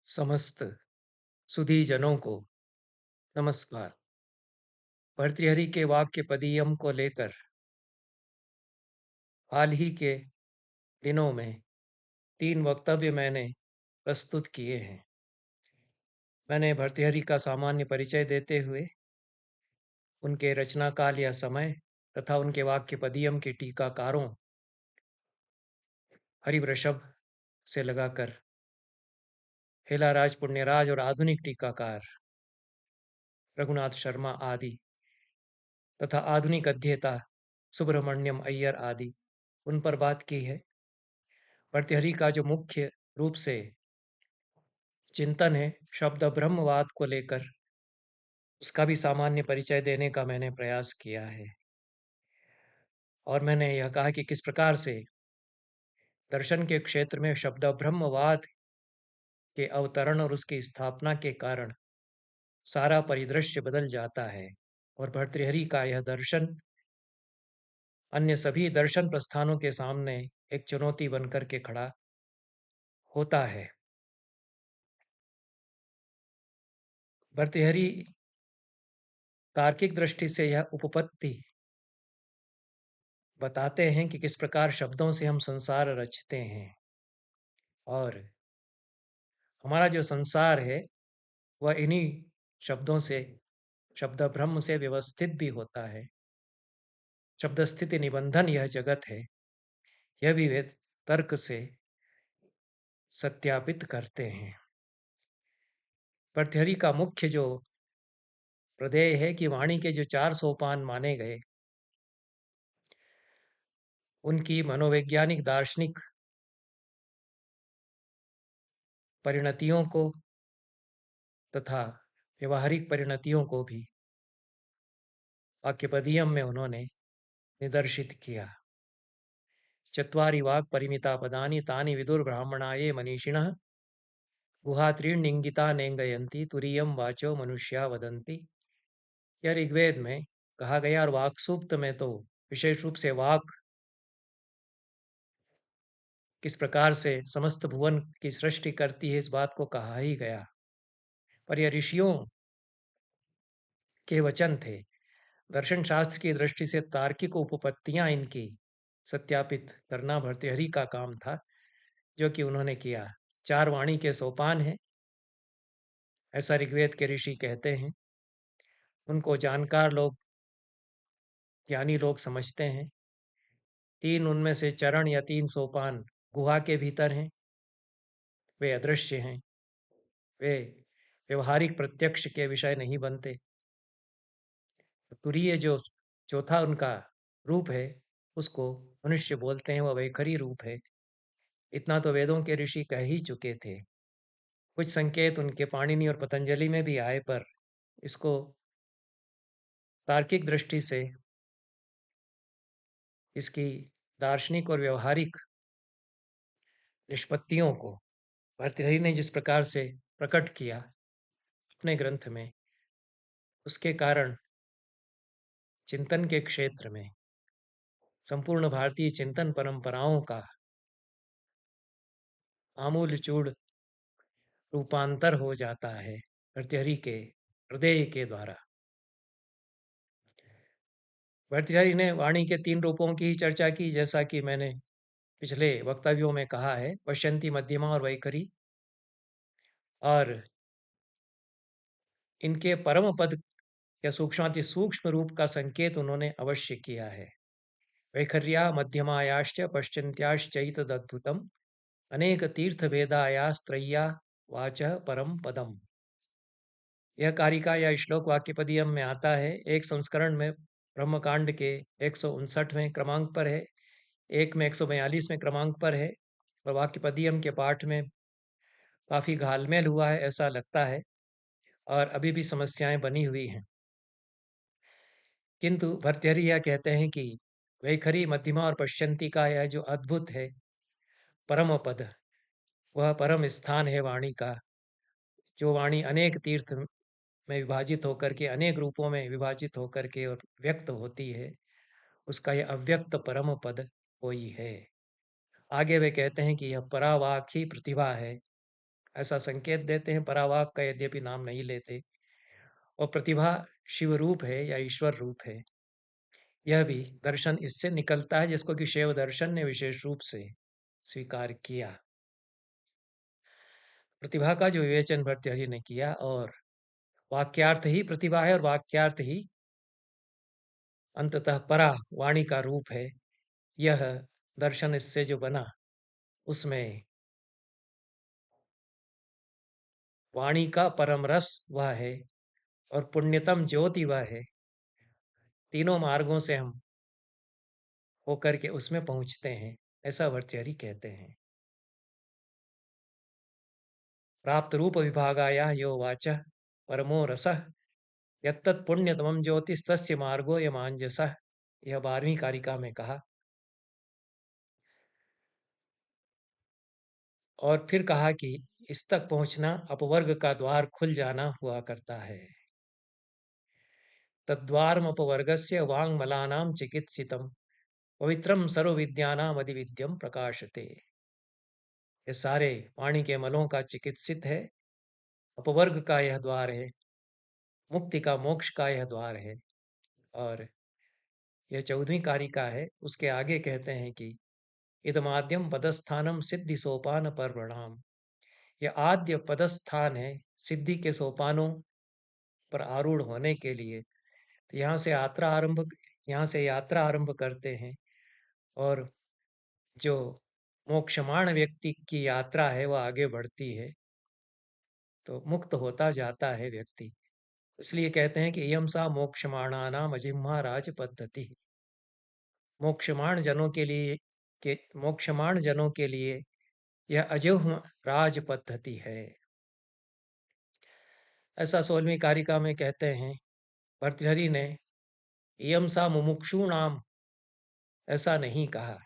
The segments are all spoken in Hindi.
समस्त सुधी जनों को नमस्कार। भर्तृहरि के वाक्य पदीयम को लेकर हाल ही के दिनों में 3 वक्तव्य मैंने प्रस्तुत किए हैं। मैंने भर्तृहरि का सामान्य परिचय देते हुए उनके रचना काल या समय तथा उनके वाक्य पदीयम के टीकाकारों हरिवृषभ से लगाकर हेलाराज पुण्यराज और आधुनिक टीकाकार रघुनाथ शर्मा आदि तथा आधुनिक अध्येता सुब्रमण्यम अय्यर आदि उन पर बात की है। भर्तृहरि का जो मुख्य रूप से चिंतन है शब्द ब्रह्मवाद को लेकर, उसका भी सामान्य परिचय देने का मैंने प्रयास किया है। और मैंने यह कहा कि किस प्रकार से दर्शन के क्षेत्र में शब्द ब्रह्मवाद के अवतरण और उसकी स्थापना के कारण सारा परिदृश्य बदल जाता है और भर्तृहरि का यह दर्शन अन्य सभी दर्शन प्रस्थानों के सामने एक चुनौती बनकर के खड़ा होता है। भर्तृहरि तार्किक दृष्टि से यह उपपत्ति बताते हैं कि किस प्रकार शब्दों से हम संसार रचते हैं और हमारा जो संसार है वह इन्हीं शब्दों से, शब्द ब्रह्म से व्यवस्थित भी होता है। शब्द स्थिति निबंधन यह जगत है, यह भी वेद तर्क से सत्यापित करते हैं। भर्तृहरि का मुख्य जो प्रदेय है कि वाणी के जो 4 सोपान माने गए, उनकी मनोवैज्ञानिक दार्शनिक परिणतियों को तथा व्यवहारिक परिणतियों को भी वाक्यपदीयम में उन्होंने निदर्शित किया। चत्वारि वाक् परिमिता पदानि तानि विदुर्ब्राह्मणा ये मनीषिणः गुहात्रीण्यंगिता नेंगयंती तुरीयम वाचो मनुष्या वदंती। यह ऋग्वेद में कहा गया और वाक सूक्त में तो विशेष रूप से वाक किस प्रकार से समस्त भुवन की सृष्टि करती है इस बात को कहा ही गया। पर यह ऋषियों के वचन थे। दर्शन शास्त्र की दृष्टि से तार्किक उपपत्तियां इनकी सत्यापित करना भर्तृहरि का काम था, जो कि उन्होंने किया। 4 वाणी के सोपान हैं, ऐसा ऋग्वेद के ऋषि कहते हैं। उनको जानकार लोग, ज्ञानी लोग समझते हैं। 3 उनमें से चरण या 3 सोपान गुहा के भीतर हैं, वे अदृश्य हैं, वे व्यवहारिक प्रत्यक्ष के विषय नहीं बनते। तुरीय जो चौथा उनका रूप है, उसको मनुष्य बोलते हैं, वह वैखरी रूप है। इतना तो वेदों के ऋषि कह ही चुके थे। कुछ संकेत उनके पाणिनि और पतंजलि में भी आए, पर इसको तार्किक दृष्टि से इसकी दार्शनिक और व्यवहारिक निष्पत्तियों को भर्तृहरि ने जिस प्रकार से प्रकट किया अपने ग्रंथ में, उसके कारण चिंतन के क्षेत्र में संपूर्ण भारतीय चिंतन परंपराओं का आमूलचूड़ रूपांतर हो जाता है भर्तृहरि के हृदय के द्वारा। भर्तृहरि ने वाणी के 3 रूपों की चर्चा की, जैसा कि मैंने पिछले वक्तव्यों में कहा है, पश्यंती, मध्यमा और वैखरी। और इनके परम पद या सूक्ष्माति सूक्ष्म रूप का संकेत उन्होंने अवश्य किया है। वैखर्या मध्यमायाश्च पश्चिन्त्याश्चैतदद्भुतम् अनेक तीर्थ भेदायास्त्रय्या वाचः परम पदम। यह कारिका या श्लोक वाक्यपदीयम में आता है। एक संस्करण में ब्रह्मकांड के 159वें क्रमांक पर है, एक में 142वें क्रमांक पर है, और वाक्यपदीयम के पाठ में काफी घालमेल हुआ है ऐसा लगता है, और अभी भी समस्याएं बनी हुई हैं। किंतु भर्तृहरि यह कहते हैं कि वैखरी, मध्यमा और पश्यंती का यह जो अद्भुत है परम पद, वह परम स्थान है वाणी का। जो वाणी अनेक तीर्थ में विभाजित होकर के, अनेक रूपों में विभाजित होकर के और व्यक्त होती है, उसका यह अव्यक्त परम पद कोई है। आगे वे कहते हैं कि यह परावाक ही प्रतिभा है, ऐसा संकेत देते हैं। परावाक का यद्यपि नाम नहीं लेते। और प्रतिभा शिव रूप है या ईश्वर रूप है, यह भी दर्शन इससे निकलता है, जिसको कि शैव दर्शन ने विशेष रूप से स्वीकार किया। प्रतिभा का जो विवेचन भर्तृहरि ने किया, और वाक्यार्थ ही प्रतिभा है और वाक्यार्थ ही अंततः परा वाणी का रूप है, यह दर्शन इससे जो बना उसमें वाणी का परम रस वह है और पुण्यतम ज्योति वह है। तीनों मार्गों से हम होकर के उसमें पहुंचते हैं, ऐसा भर्तृहरि कहते हैं। प्राप्त रूप विभागाया यो वाचः परमो रसः यत्तत् पुण्यतमं ज्योतिस्तस्य मार्गो यमांजसः। यह 12वीं कारिका में कहा। और फिर कहा कि इस तक पहुंचना अपवर्ग का द्वार खुल जाना हुआ करता है। तद्वारमपवर्गस्य वाङ्मलानां चिकित्सितं पवित्रं सर्वविद्यानाम् अधिविद्यं प्रकाशते। ये सारे वाणी के मलों का चिकित्सित है, अपवर्ग का यह द्वार है, मुक्ति का मोक्ष का यह द्वार है। और यह 14वीं कारिका है। उसके आगे कहते हैं कि इदमाद्यम पदस्थानम सिद्धि सोपान पर्वणाम। यह आद्य पदस्थान है सिद्धि के सोपानों पर आरूढ़ होने के लिए। तो यहाँ से यात्रा आरंभ करते हैं। और जो मोक्षमाण व्यक्ति की यात्रा है वह आगे बढ़ती है, तो मुक्त होता जाता है व्यक्ति। इसलिए कहते हैं कि इयं सा मोक्षमाणानाम अजिह्वा राज पद्धति। मोक्षमाण जनों के लिए यह अजिह्व राज पद्धति है। ऐसा 16वीं कारिका में कहते हैं। भर्तृहरि ने इयं सा मुमुक्षु नाम ऐसा नहीं कहा।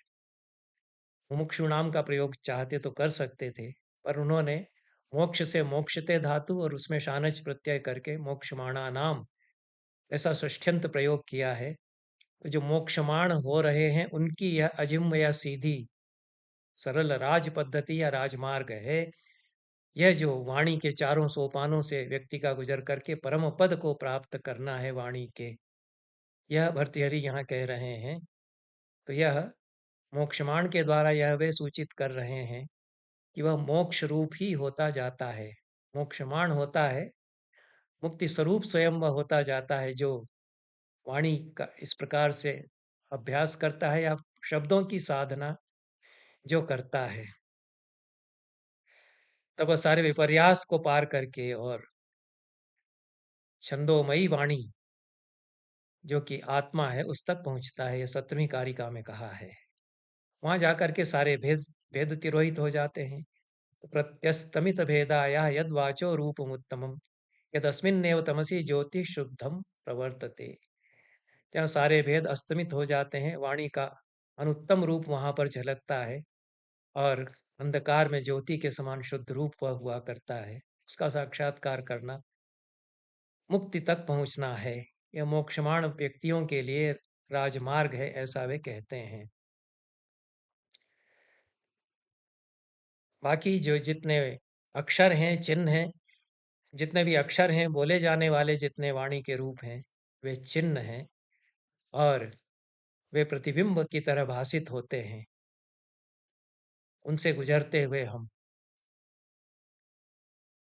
मुमुक्षु नाम का प्रयोग चाहते तो कर सकते थे, पर उन्होंने मोक्ष से मोक्षते धातु और उसमें शानच प्रत्यय करके मोक्षमाणा नाम ऐसा षष्ठ्यंत प्रयोग किया है। तो जो मोक्षमाण हो रहे हैं उनकी यह अजिह्व या सीधी सरल राज पद्धति या राजमार्ग है। यह जो वाणी के चारों सोपानों से व्यक्ति का गुजर करके परम पद को प्राप्त करना है वाणी के, यह भर्तृहरि यहाँ कह रहे हैं। तो यह मोक्षमाण के द्वारा यह वे सूचित कर रहे हैं कि वह मोक्ष रूप ही होता जाता है, मोक्षमाण होता है, मुक्ति स्वरूप स्वयं वह होता जाता है, जो वाणी का इस प्रकार से अभ्यास करता है या शब्दों की साधना जो करता है। तब वह सारे विपर्यास को पार करके और छंदोमयी वाणी जो कि आत्मा है उस तक पहुंचता है। यह 17वीं कारिका में कहा है। वहां जाकर के सारे भेद भेद तिरोहित हो जाते हैं। प्रत्यस्तमित भेदाया यद वाचो रूपमुत्तमम यदस्मिन्नेव तमसि ज्योति शुद्धम प्रवर्तते। ત્યાં सारे भेद अस्तमित हो जाते हैं, वाणी का अनुत्तम रूप वहां पर झलकता है और अंधकार में ज्योति के समान शुद्ध रूप वह हुआ करता है। उसका साक्षात्कार करना मुक्ति तक पहुंचना है। यह मोक्षमाण व्यक्तियों के लिए राजमार्ग है, ऐसा वे कहते हैं। बाकी जो जितने अक्षर हैं, चिन्ह हैं, जितने भी अक्षर हैं, बोले जाने वाले जितने वाणी के रूप हैं, वे चिन्ह हैं और वे प्रतिबिंब की तरह भासित होते हैं। उनसे गुजरते हुए हम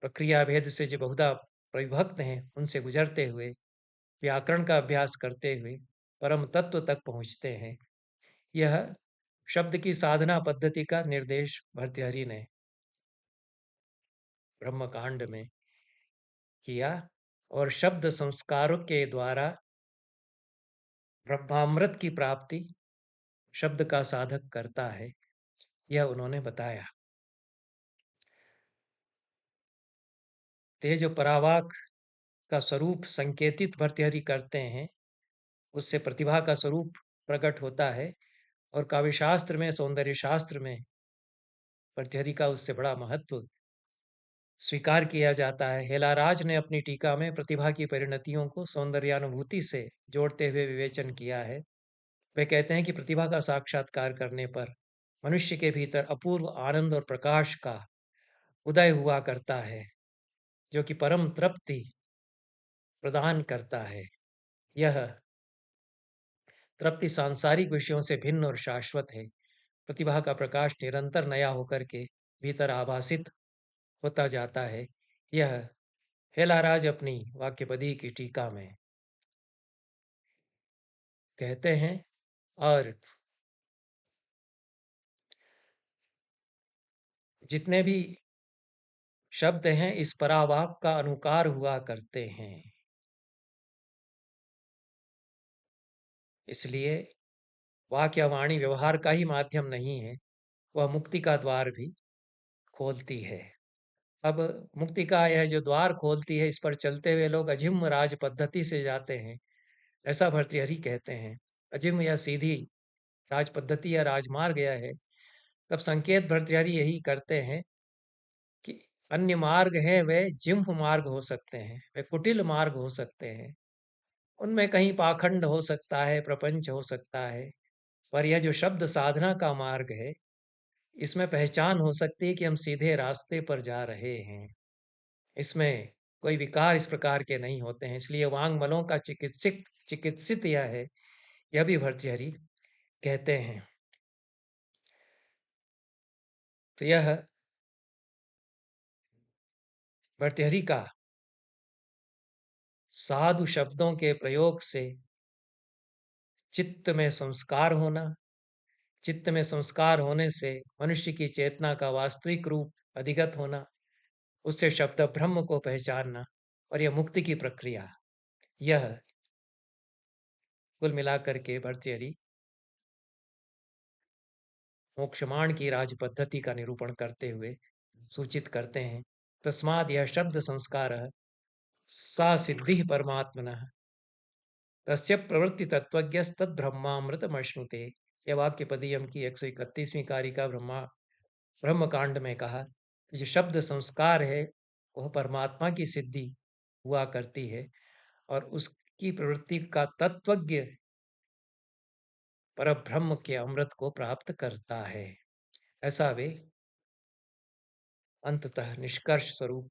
प्रक्रिया भेद से जो बहुधा प्रविभक्त हैं, उनसे गुजरते हुए व्याकरण का अभ्यास करते हुए परम तत्व तक पहुंचते हैं। यह शब्द की साधना पद्धति का निर्देश भर्तृहरि ने ब्रह्मकांड में किया और शब्द संस्कारों के द्वारा ब्रह्मामृत की प्राप्ति शब्द का साधक करता है, यह उन्होंने बताया। ते जो परावाक का स्वरूप संकेतित भर्तृहरि करते हैं, उससे प्रतिभा का स्वरूप प्रकट होता है और काव्य शास्त्र में, सौंदर्य शास्त्र में भर्तृहरि का उससे बड़ा महत्व स्वीकार किया जाता है। हेलाराज ने अपनी टीका में प्रतिभा की परिणतियों को सौंदर्यानुभूति से जोड़ते हुए विवेचन किया है। वे कहते हैं कि प्रतिभा का साक्षात्कार करने पर मनुष्य के भीतर अपूर्व आनंद और प्रकाश का उदय हुआ करता है, जो कि परम तृप्ति प्रदान करता है। यह तृप्ति सांसारिक विषयों से भिन्न और शाश्वत है। प्रतिभा का प्रकाश निरंतर नया होकर के भीतर आभासित होता जाता है। यह हेलाराज अपनी वाक्यपदी की टीका में कहते हैं। और जितने भी शब्द हैं इस परावाक का अनुकार हुआ करते हैं, इसलिए वाक्य या वाणी व्यवहार का ही माध्यम नहीं है, वह मुक्ति का द्वार भी खोलती है। अब मुक्ति का यह जो द्वार खोलती है, इस पर चलते हुए लोग अजिम राज पद्धति से जाते हैं, ऐसा भर्तृहरि कहते हैं। अजिम या सीधी राज पद्धति या राजमार्ग यह है। तब संकेत भर्तृहरि यही करते हैं कि अन्य मार्ग हैं, वे जिह्व मार्ग हो सकते हैं, वे कुटिल मार्ग हो सकते हैं, उनमें कहीं पाखंड हो सकता है, प्रपंच हो सकता है। पर यह जो शब्द साधना का मार्ग है, इसमें पहचान हो सकती है कि हम सीधे रास्ते पर जा रहे हैं। इसमें कोई विकार इस प्रकार के नहीं होते हैं, इसलिए वांग्मलों का चिकित्सित यह है, यह भी भर्तृहरि कहते हैं। तो यह भर्तृहरि का साधु शब्दों के प्रयोग से चित्त में संस्कार होना, चित्त में संस्कार होने से मनुष्य की चेतना का वास्तविक रूप अधिगत होना, उससे शब्द ब्रह्म को पहचानना, और यह मुक्ति की प्रक्रिया, यह कुल मिलाकर के भर्तृहरि मोक्षमाण की राज पद्धति का निरूपण करते हुए सूचित करते हैं। तस्माद यह शब्द संस्कार सा सिद्धि परमात्मनः तस्य प्रवृत्ति तत्वज्ञस्तद ब्रह्मामृतमश्नुते। यह वाक्य पदीयम की 131वीं कारिका ब्रह्म कांड में कहा, जो शब्द संस्कार है वह परमात्मा की सिद्धि हुआ करती है और उसकी प्रवृत्ति का तत्वज्ञ पर ब्रह्म के अमृत को प्राप्त करता है। ऐसा वे अंततः निष्कर्ष स्वरूप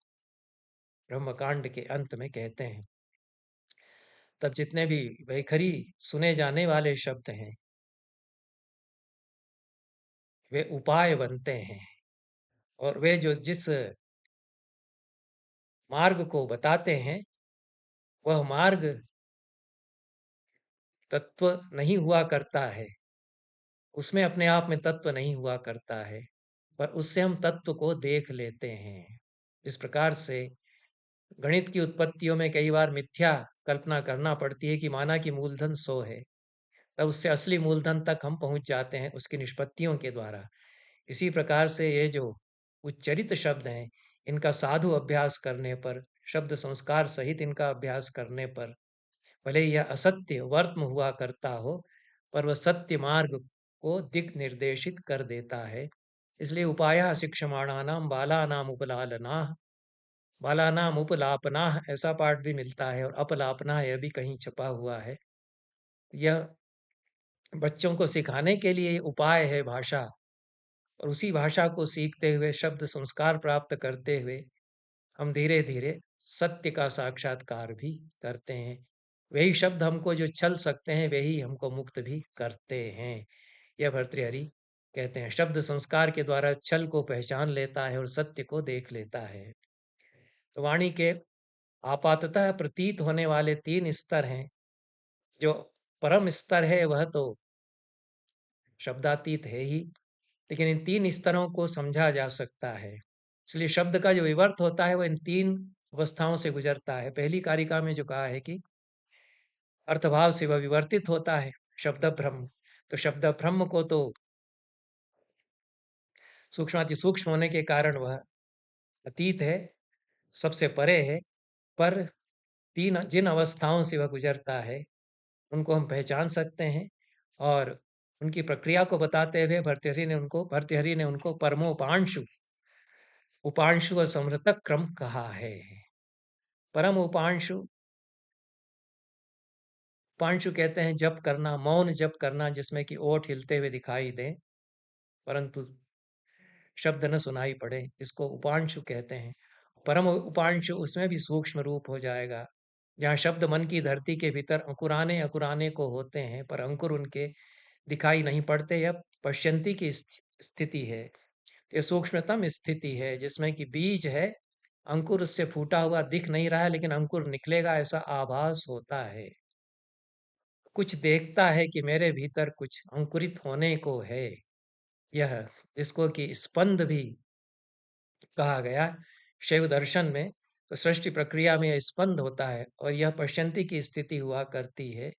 ब्रह्मकांड के अंत में कहते हैं। तब जितने भी वैखरी सुने जाने वाले शब्द हैं, वे उपाय बनते हैं, और वे जो जिस मार्ग को बताते हैं, वह मार्ग तत्व नहीं हुआ करता है, उसमें अपने आप में तत्व नहीं हुआ करता है, पर उससे हम तत्व को देख लेते हैं। जिस प्रकार से गणित की उत्पत्तियों में कई बार मिथ्या कल्पना करना पड़ती है कि माना कि मूलधन 100 है, तब उससे असली मूलधन तक हम पहुंच जाते हैं उसकी निष्पत्तियों के द्वारा। इसी प्रकार से ये जो उच्चरित शब्द हैं, इनका साधु अभ्यास करने पर, शब्द संस्कार सहित इनका अभ्यास करने पर, भले ही यह असत्य वर्त्म हुआ करता हो, पर वह सत्य मार्ग को दिक निर्देशित कर देता है। इसलिए उपायः शिक्षमाणानां बालानां उपलालनाः, बालानां उपलापनाः ऐसा पाठ भी मिलता है, और अपलापना यह भी कहीं छपा हुआ है। यह बच्चों को सिखाने के लिए उपाय है भाषा, और उसी भाषा को सीखते हुए, शब्द संस्कार प्राप्त करते हुए, हम धीरे धीरे सत्य का साक्षात्कार भी करते हैं। वही शब्द हमको जो छल सकते हैं, वही हमको मुक्त भी करते हैं। यह भर्तृहरि कहते हैं, शब्द संस्कार के द्वारा छल को पहचान लेता है और सत्य को देख लेता है। तो वाणी के आपाततः प्रतीत होने वाले 3 स्तर हैं। जो परम स्तर है वह तो शब्दातीत है ही, लेकिन इन 3 स्तरों को समझा जा सकता है। इसलिए शब्द का जो विवर्त होता है वह इन 3 अवस्थाओं से गुजरता है। पहली कारिका में जो कहा है कि अर्थभाव से वह विवर्तित होता है, शब्द ब्रह्म। तो शब्द ब्रह्म को तो सूक्ष्माति सूक्ष्म होने के कारण वह अतीत है, सबसे परे है, पर 3 जिन अवस्थाओं से वह गुजरता है, उनको हम पहचान सकते हैं, और उनकी प्रक्रिया को बताते हुए भर्तृहरि ने उनको परमोपांशु, उपांशु और समृतक क्रम कहा है। परम उपांशु, उपांशु कहते हैं जप करना, मौन जप करना, जिसमें कि ओठ हिलते हुए दिखाई दे, परंतु शब्द न सुनाई पड़े, जिसको उपांशु कहते हैं। परम उपांशु उसमें भी सूक्ष्म रूप हो जाएगा, जहाँ शब्द मन की धरती के भीतर अंकुराने अंकुराने को होते हैं, पर अंकुर उनके दिखाई नहीं पड़ते। यह पश्यंती की स्थिति है। ये सूक्ष्मतम स्थिति है, जिसमें कि बीज है, अंकुर उससे फूटा हुआ दिख नहीं रहा है, लेकिन अंकुर निकलेगा ऐसा आभास होता है। कुछ देखता है कि मेरे भीतर कुछ अंकुरित होने को है। यह, जिसको कि स्पंद भी कहा गया शैव दर्शन में, तो सृष्टि प्रक्रिया में यह स्पंद होता है और यह पश्यंती की स्थिति हुआ करती है।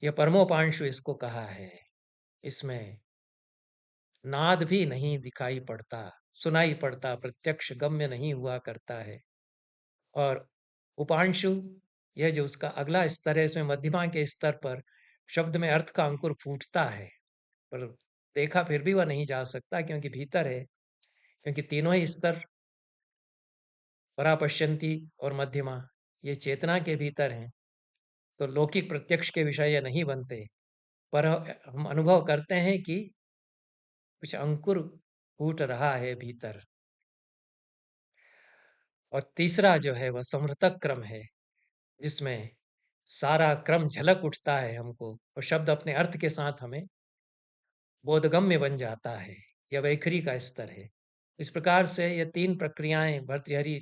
यह परमोपांशु इसको कहा है। इसमें नाद भी नहीं दिखाई पड़ता, सुनाई पड़ता, प्रत्यक्ष गम्य नहीं हुआ करता है। और उपांशु, यह जो उसका अगला स्तर है, इसमें मध्यमा के स्तर पर शब्द में अर्थ का अंकुर फूटता है, पर देखा फिर भी वह नहीं जा सकता, क्योंकि भीतर है। क्योंकि तीनों ही स्तर, परापश्यंती और मध्यमा, ये चेतना के भीतर हैं, तो लौकिक प्रत्यक्ष के विषय ये नहीं बनते। पर हम अनुभव करते हैं कि कुछ अंकुर फूट रहा है भीतर। और तीसरा जो है वह समृतक क्रम है, जिसमें सारा क्रम झलक उठता है हमको, और शब्द अपने अर्थ के साथ हमें बोधगम्य बन जाता है। यह वैखरी का स्तर है। इस प्रकार से ये तीन प्रक्रियाएं भर्तृहरि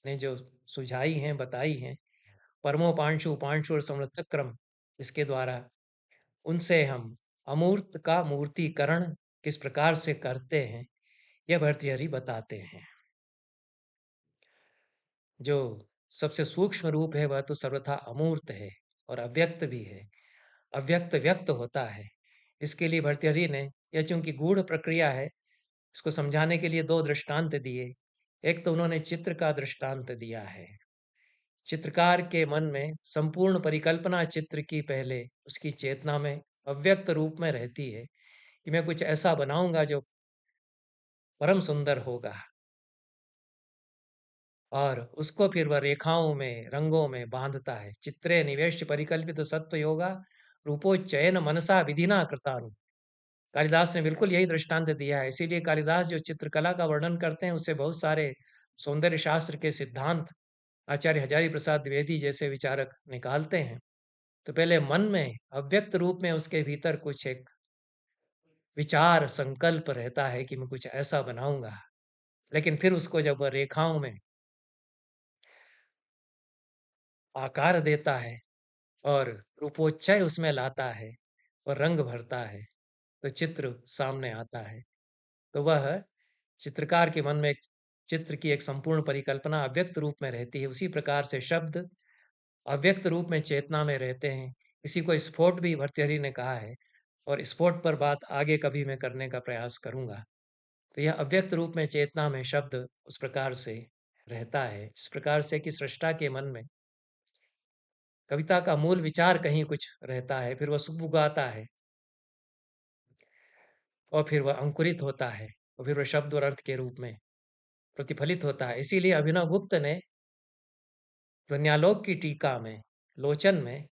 ने जो सुझाई हैं, बताई हैं, परमोपांशु, उपांशु और समृतक क्रम, इसके द्वारा उनसे हम अमूर्त का मूर्तिकरण किस प्रकार से करते हैं, यह भर्तृहरि बताते हैं। जो सबसे सूक्ष्म रूप है वह तो सर्वथा अमूर्त है और अव्यक्त भी है। अव्यक्त व्यक्त होता है। इसके लिए भर्तृहरि ने, यह चूंकि गूढ़ प्रक्रिया है, इसको समझाने के लिए दो दृष्टांत दिए। एक तो उन्होंने चित्र का दृष्टांत दिया है। चित्रकार के मन में संपूर्ण परिकल्पना चित्र की पहले उसकी चेतना में अव्यक्त रूप में रहती है कि मैं कुछ ऐसा बनाऊंगा जो परम सुंदर होगा, और उसको फिर वह रेखाओं में, रंगों में बांधता है। चित्रे निवेश परिकल्पित सत्व योगा रूपोच्चयन मनसा विधिना कृतानु। कालिदास ने बिल्कुल यही दृष्टांत दिया है। इसीलिए कालिदास जो चित्रकला का वर्णन करते हैं, उससे बहुत सारे सौंदर्य शास्त्र के सिद्धांत आचार्य हजारी प्रसाद द्विवेदी जैसे विचारक निकालते हैं। तो पहले मन में अव्यक्त रूप में उसके भीतर कुछ एक विचार संकल्प रहता है कि मैं कुछ ऐसा बनाऊंगा, लेकिन फिर उसको जब वह रेखाओं में आकार देता है और रूपोच्चय उसमें लाता है और रंग भरता है, तो चित्र सामने आता है। तो वह चित्रकार के मन में एक चित्र की एक संपूर्ण परिकल्पना अव्यक्त रूप में रहती है। उसी प्रकार से शब्द अव्यक्त रूप में चेतना में रहते हैं। इसी को स्फोट भी भर्तृहरि ने कहा है, और स्फोट पर बात आगे कभी मैं करने का प्रयास करूंगा। तो यह अव्यक्त रूप में चेतना में शब्द उस प्रकार से रहता है, इस प्रकार से कि सृष्टा के मन में कविता का मूल विचार कहीं कुछ रहता है, फिर वह सुगबुगाता है, और फिर वह अंकुरित होता है, और फिर वह शब्द और अर्थ के रूप में प्रतिफलित होता है। इसीलिए अभिनव गुप्त ने ध्वन्यालोक की टीका में, लोचन में,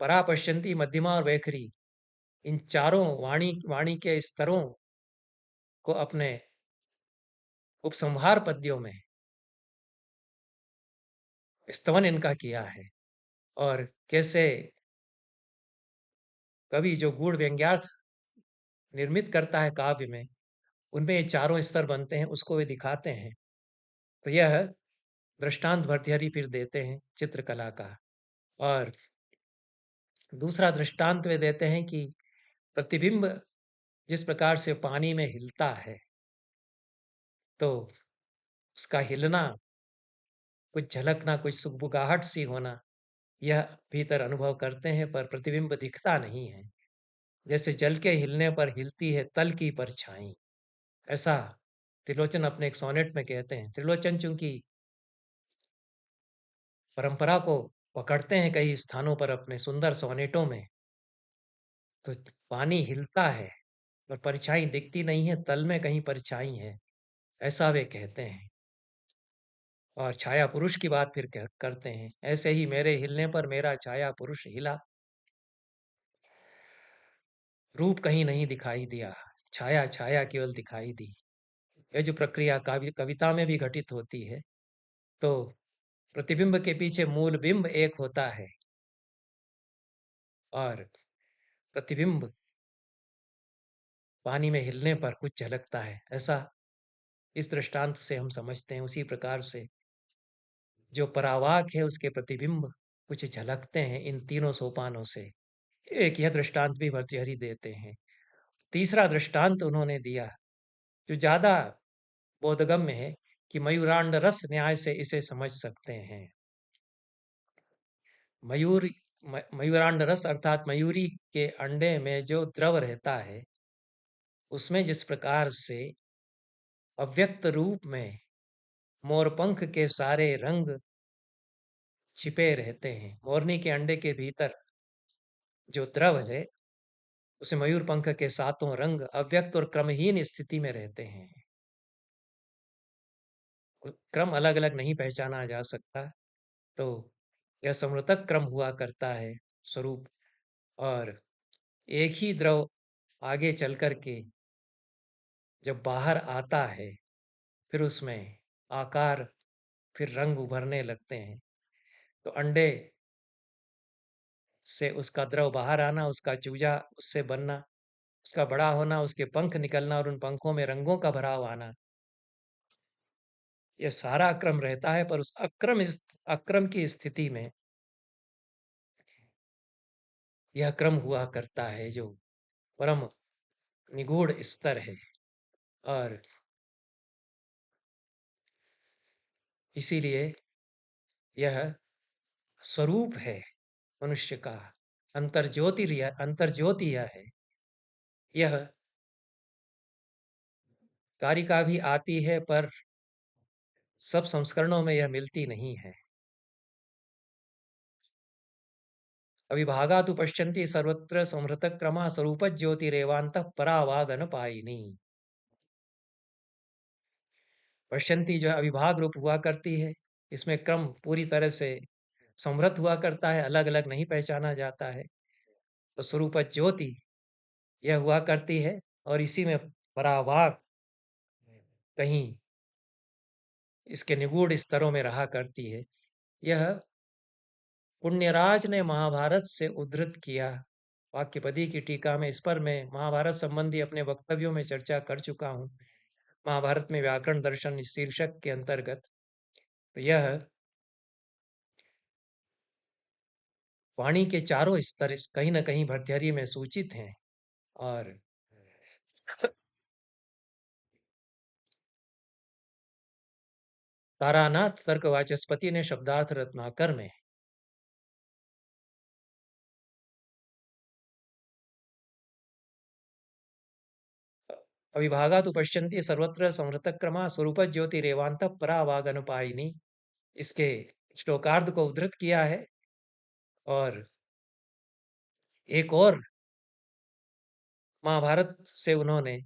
परापश्यंती, मध्यमा और वैखरी, इन चारों वाणी वाणी के स्तरों को अपने उपसंहार पद्यों में स्तवन इनका किया है। और कैसे कवि जो गूढ़ व्यंग्यार्थ निर्मित करता है काव्य में, उनमें ये चारों स्तर बनते हैं, उसको वे दिखाते हैं। तो यह दृष्टांत भर्तृहरि फिर देते हैं चित्रकला का। और दूसरा दृष्टांत वे देते हैं कि प्रतिबिंब जिस प्रकार से पानी में हिलता है, तो उसका हिलना, कुछ झलकना, कुछ सुगबुगाहट सी होना, यह भीतर अनुभव करते हैं, पर प्रतिबिंब दिखता नहीं है। जैसे जल के हिलने पर हिलती है तल की परछाई, ऐसा त्रिलोचन अपने एक सोनेट में कहते हैं। त्रिलोचन चूंकि परंपरा को पकड़ते हैं कई स्थानों पर अपने सुंदर सोनेटों में, तो पानी हिलता है और परछाई दिखती नहीं है, तल में कहीं परछाई है, ऐसा वे कहते हैं। और छाया पुरुष की बात फिर करते हैं, ऐसे ही मेरे हिलने पर मेरा छाया पुरुष हिला, रूप कहीं नहीं दिखाई दिया। छाया छाया केवल दिखाई दी। यह जो प्रक्रिया कविता में भी घटित होती है, तो प्रतिबिंब के पीछे मूल बिंब एक होता है और प्रतिबिंब पानी में हिलने पर कुछ झलकता है, ऐसा इस दृष्टांत से हम समझते हैं। उसी प्रकार से जो परावाक है उसके प्रतिबिंब कुछ झलकते हैं इन तीनों सोपानों से। एक यह दृष्टांत भी भर्तृहरि देते हैं। तीसरा दृष्टांत उन्होंने दिया जो ज्यादा बोधगम्य है कि मयूरांड रस न्याय से इसे समझ सकते हैं। मयूर मयूरांड रस अर्थात मयूरी के अंडे में जो द्रव रहता है उसमें जिस प्रकार से अव्यक्त रूप में मोरपंख के सारे रंग छिपे रहते हैं, मोरनी के अंडे के भीतर जो द्रव है उसे मयूर पंख के सातों रंग अव्यक्त और क्रमहीन स्थिति में रहते हैं। क्रम अलग अलग नहीं पहचाना जा सकता, तो यह समृतक क्रम हुआ करता है स्वरूप। और एक ही द्रव आगे चल कर के जब बाहर आता है फिर उसमें आकार फिर रंग उभरने लगते हैं। तो अंडे से उसका द्रव बाहर आना, उसका चूजा उससे बनना, उसका बड़ा होना, उसके पंख निकलना और उन पंखों में रंगों का भराव आना, यह सारा क्रम रहता है। पर उस अक्रम की स्थिति में यह क्रम हुआ करता है जो परम निगूढ़ स्तर है। और इसीलिए यह स्वरूप है मनुष्य का, अंतर्ज्योति यह है। यह कारिका भी आती है पर सब संस्करणों में यह मिलती नहीं है। अविभागा तु पश्यन्ति सर्वत्र संहृत क्रमा स्वरूप ज्योतिरेवांत परावागन पायिनी। पश्यन्ति जो है अविभाग रूप हुआ करती है, इसमें क्रम पूरी तरह से समृद्ध हुआ करता है, अलग अलग नहीं पहचाना जाता है। तो स्वरूप ज्योति यह हुआ करती है और इसी में परावाग कहीं इसके निगूढ़ स्तरों में रहा करती है। यह पुण्यराज ने महाभारत से उद्धृत किया। वाक्यपदी की टीका में इस पर मैं महाभारत संबंधी अपने वक्तव्यों में चर्चा कर चुका हूँ। महाभारत में व्याकरण दर्शन इस शीर्षक के अंतर्गत तो यह वाणी के चारों स्तर कहीं न कहीं भर्तृहरि में सूचित हैं। और तारानाथ तर्क वाचस्पति ने शब्दार्थ रत्नाकर में अविभागा तु पश्यन्ति सर्वत्र संहृत क्रमा स्वरूप ज्योतिरेवांत परावागन पायिनी, इसके श्लोकार्ध को उद्धृत किया है। और एक और महाभारत से उन्होंने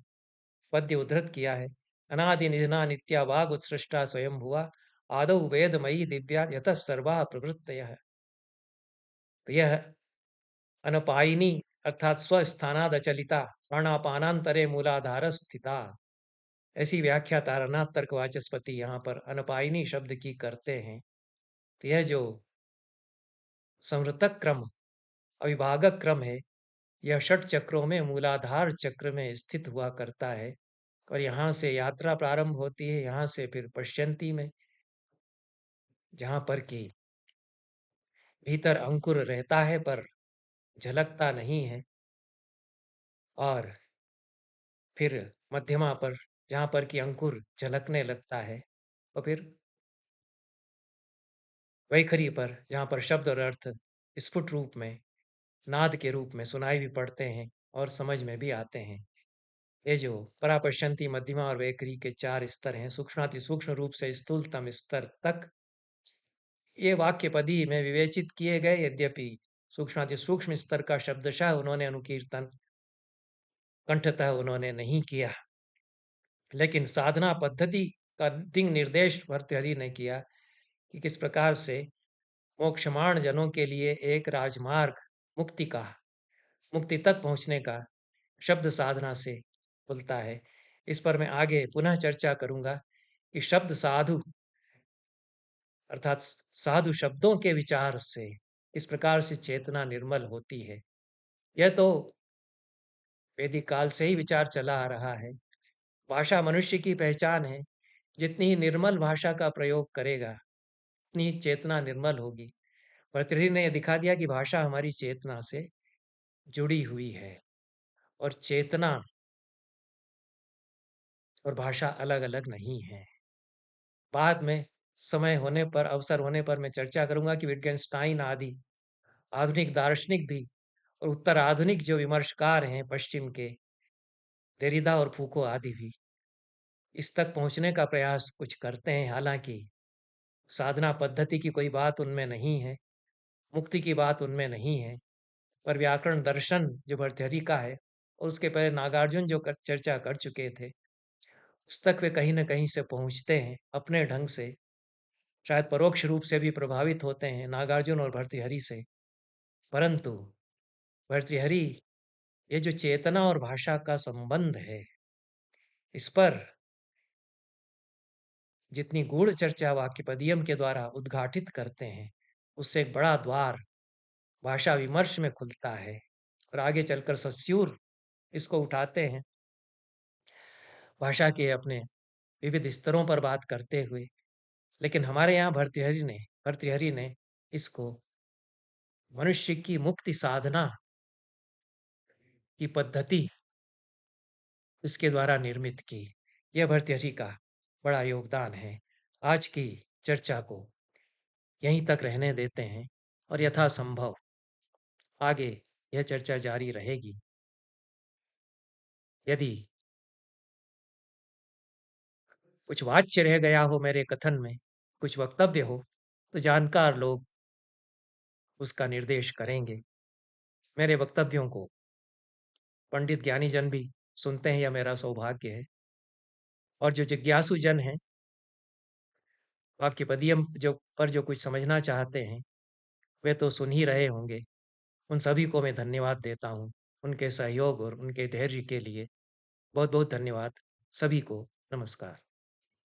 पद्य उद्धृत किया है। अनादि निधना नित्या वाग उत्सृष्टा स्वयं भुआ आदौ वेदमयी दिव्या यतः सर्वा प्रवृत्तयः। तो यह अनपायिनी अर्थात स्वस्थानाद अचलिता प्राणापानांतरे मूलाधार स्थिता, ऐसी व्याख्या तारानाथ तर्क वाचस्पति यहाँ पर अनपायिनी शब्द की करते हैं। तो यह जो संवृतक क्रम अविभागक क्रम है यह षट चक्रों में मूलाधार चक्र में स्थित हुआ करता है। और यहाँ से यात्रा प्रारंभ होती है, यहाँ से फिर पश्यंती में जहाँ पर कि भीतर अंकुर रहता है पर झलकता नहीं है, और फिर मध्यमा पर जहाँ पर कि अंकुर झलकने लगता है, और फिर वैखरी पर जहाँ पर शब्द और अर्थ स्फुट रूप में नाद के रूप में सुनाई भी पड़ते हैं और समझ में भी आते हैं। ये जो परापश्यंती मध्यमा और वैखरी के चार स्तर हैं, सूक्ष्माति सूक्ष्म रूप से स्थूलतम स्तर तक ये वाक्य पदी में विवेचित किए गए। यद्यपि सूक्ष्माति सूक्ष्म स्तर का शब्दशः उन्होंने अनुकीर्तन कंठतः उन्होंने नहीं किया, लेकिन साधना पद्धति का दिंग निर्देश भर्तृहरि ने किया कि किस प्रकार से मोक्षमाण जनों के लिए एक राजमार्ग मुक्ति का, मुक्ति तक पहुंचने का शब्द साधना से खुलता है। इस पर मैं आगे पुनः चर्चा करूँगा कि शब्द साधु अर्थात साधु शब्दों के विचार से इस प्रकार से चेतना निर्मल होती है। यह तो वैदिक काल से ही विचार चला आ रहा है। भाषा मनुष्य की पहचान है। जितनी ही निर्मल भाषा का प्रयोग करेगा, उतनी ही चेतना निर्मल होगी। भर्तृहरि ने दिखा दिया कि भाषा हमारी चेतना से जुड़ी हुई है और चेतना और भाषा अलग-अलग नहीं है। बाद में समय होने पर, अवसर होने पर मैं चर्चा करूँगा कि विट्गेन्स्टाइन आदि आधुनिक दार्शनिक भी और उत्तर आधुनिक जो विमर्शकार हैं पश्चिम के, देरिदा और फूको आदि भी इस तक पहुँचने का प्रयास कुछ करते हैं। हालाँकि साधना पद्धति की कोई बात उनमें नहीं है, मुक्ति की बात उनमें नहीं है, पर व्याकरण दर्शन जो भर्तृहरि का है और उसके पहले नागार्जुन जो चर्चा कर चुके थे, उस तक वे कहीं न कहीं से पहुँचते हैं अपने ढंग से। शायद परोक्ष रूप से भी प्रभावित होते हैं नागार्जुन और भर्तृहरि से। परंतु भर्तृहरि ये जो चेतना और भाषा का संबंध है, इस पर जितनी गूढ़ चर्चा वाक्यपदियम के द्वारा उद्घाटित करते हैं, उससे एक बड़ा द्वार भाषा विमर्श में खुलता है और आगे चलकर सस्यूर इसको उठाते हैं भाषा के अपने विविध स्तरों पर बात करते हुए। लेकिन हमारे यहाँ भर्तृहरि ने इसको मनुष्य की मुक्ति साधना की पद्धति इसके द्वारा निर्मित की। यह भर्तृहरि का बड़ा योगदान है। आज की चर्चा को यहीं तक रहने देते हैं और यथासंभव आगे यह चर्चा जारी रहेगी। यदि कुछ वाच्य रह गया हो मेरे कथन में, कुछ वक्तव्य हो, तो जानकार लोग उसका निर्देश करेंगे। मेरे वक्तव्यों को पंडित ज्ञानी जन भी सुनते हैं, यह मेरा सौभाग्य है। और जो जिज्ञासु जन हैं, वाक्यपदियम जो कुछ समझना चाहते हैं, वे तो सुन ही रहे होंगे। उन सभी को मैं धन्यवाद देता हूँ। उनके सहयोग और उनके धैर्य के लिए बहुत-बहुत धन्यवाद। सभी को नमस्कार।